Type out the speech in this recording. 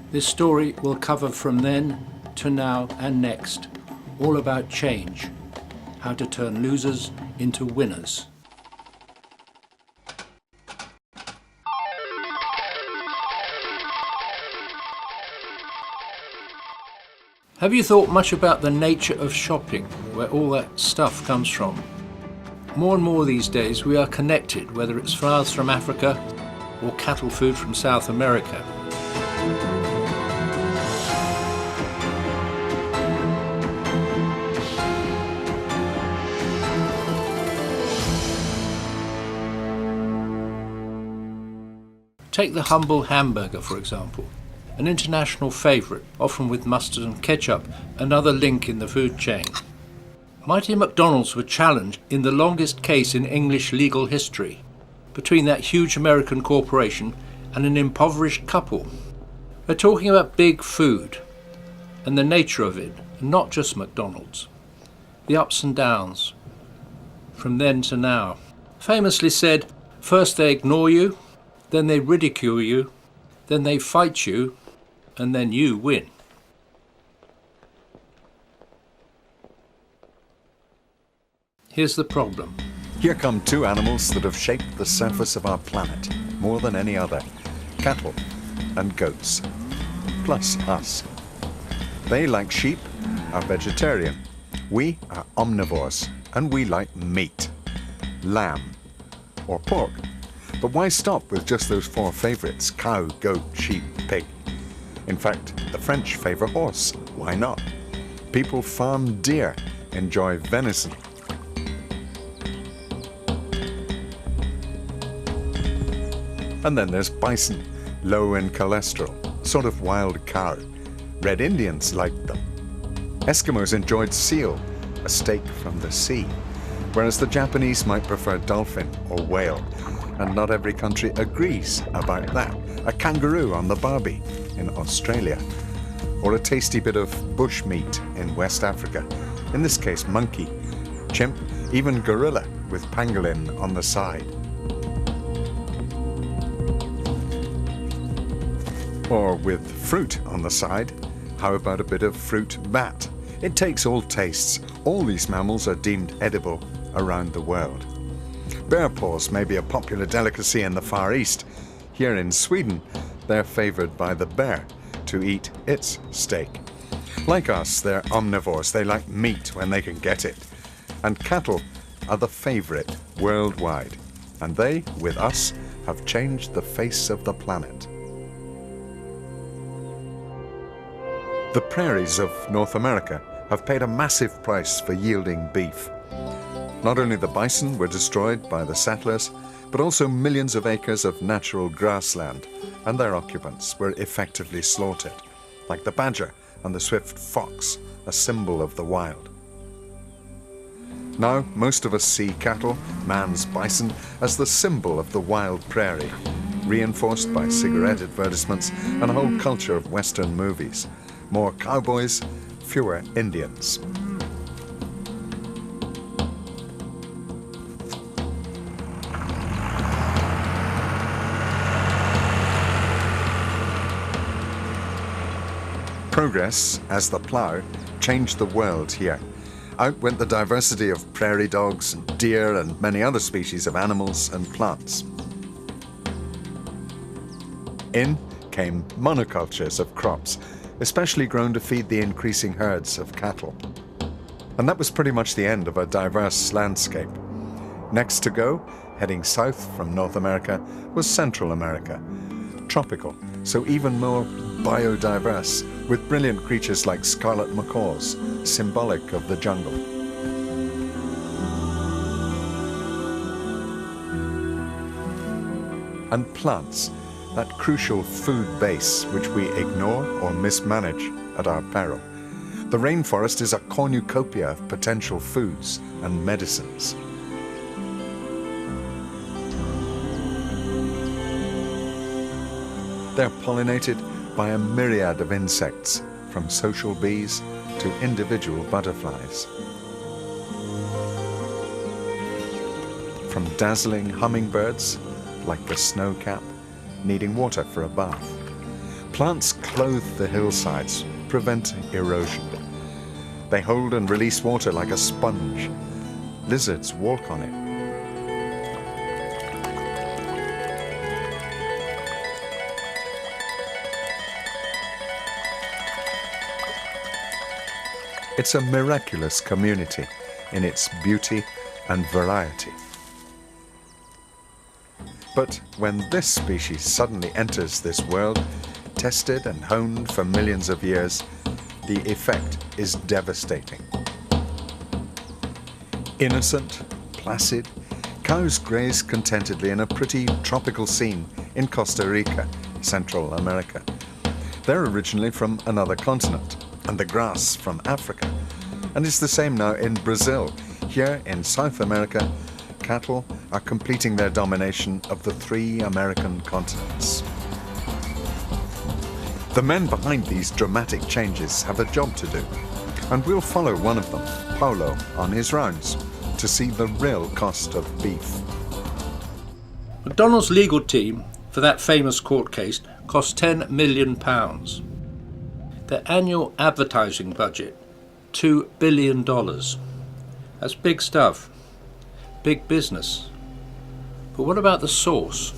This story will cover from then to now and next, all about change, how to turn losers into winners. Have you thought much about the nature of shopping, where all that stuff comes from? More and more these days we are connected, whether it's flowers from Africa or cattle food from South America. Take the humble hamburger, for example, an international favourite, often with mustard and ketchup, another link in the food chain. Mighty McDonald's were challenged in the longest case in English legal history, between that huge American corporation and an impoverished couple. We're talking about big food and the nature of it, and not just McDonald's. The ups and downs, from then to now. Famously said, first they ignore you, then they ridicule you, then they fight you, and then you win. Here's the problem. Here come two animals that have shaped the surface of our planet more than any other: cattle and goats, plus us. They, like sheep, are vegetarian. We are omnivores, and we like meat, lamb or pork. But why stop with just those four favorites: cow, goat, sheep, pig? In fact, the French favor horse. Why not? People farm deer, enjoy venison. And then there's bison, low in cholesterol, sort of wild cow. Red Indians liked them. Eskimos enjoyed seal, a steak from the sea, whereas the Japanese might prefer dolphin or whale. And not every country agrees about that. A kangaroo on the barbie in Australia, or a tasty bit of bush meat in West Africa, in this case monkey, chimp, even gorilla with pangolin on the side. Or with fruit on the side, how about a bit of fruit bat? It takes all tastes. All these mammals are deemed edible around the world. Bear paws may be a popular delicacy in the Far East. Here in Sweden, they're favored by the bear to eat its steak. Like us, they're omnivores. They like meat when they can get it. And cattle are the favorite worldwide. And they, with us, have changed the face of the planet. The prairies of North America have paid a massive price for yielding beef. Not only the bison were destroyed by the settlers, but also millions of acres of natural grassland, and their occupants were effectively slaughtered, like the badger and the swift fox, a symbol of the wild. Now, most of us see cattle, man's bison, as the symbol of the wild prairie, reinforced by cigarette advertisements and a whole culture of Western movies. More cowboys, fewer Indians. Progress, as the plough, changed the world here. Out went the diversity of prairie dogs, and deer, and many other species of animals and plants. In came monocultures of crops, especially grown to feed the increasing herds of cattle. And that was pretty much the end of a diverse landscape. Next to go, heading south from North America, was Central America. Tropical, so even more biodiverse, with brilliant creatures like scarlet macaws, symbolic of the jungle. And plants, that crucial food base which we ignore or mismanage at our peril. The rainforest is a cornucopia of potential foods and medicines. They're pollinated by a myriad of insects, from social bees to individual butterflies. From dazzling hummingbirds, like the snowcap, needing water for a bath, Plants clothe the hillsides, preventing erosion. They hold and release water like a sponge. Lizards walk on it. It's a miraculous community in its beauty and variety. But when this species suddenly enters this world, tested and honed for millions of years, the effect is devastating. Innocent, placid, cows graze contentedly in a pretty tropical scene in Costa Rica, Central America. They're originally from another continent, and the grass from Africa. And it's the same now in Brazil. Here in South America, cattle are completing their domination of the 3 American continents. The men behind these dramatic changes have a job to do, and we'll follow one of them, Paulo, on his rounds to see the real cost of beef. McDonald's legal team for that famous court case cost £10 million. Their annual advertising budget, $2 billion. That's big stuff, big business. But what about the source?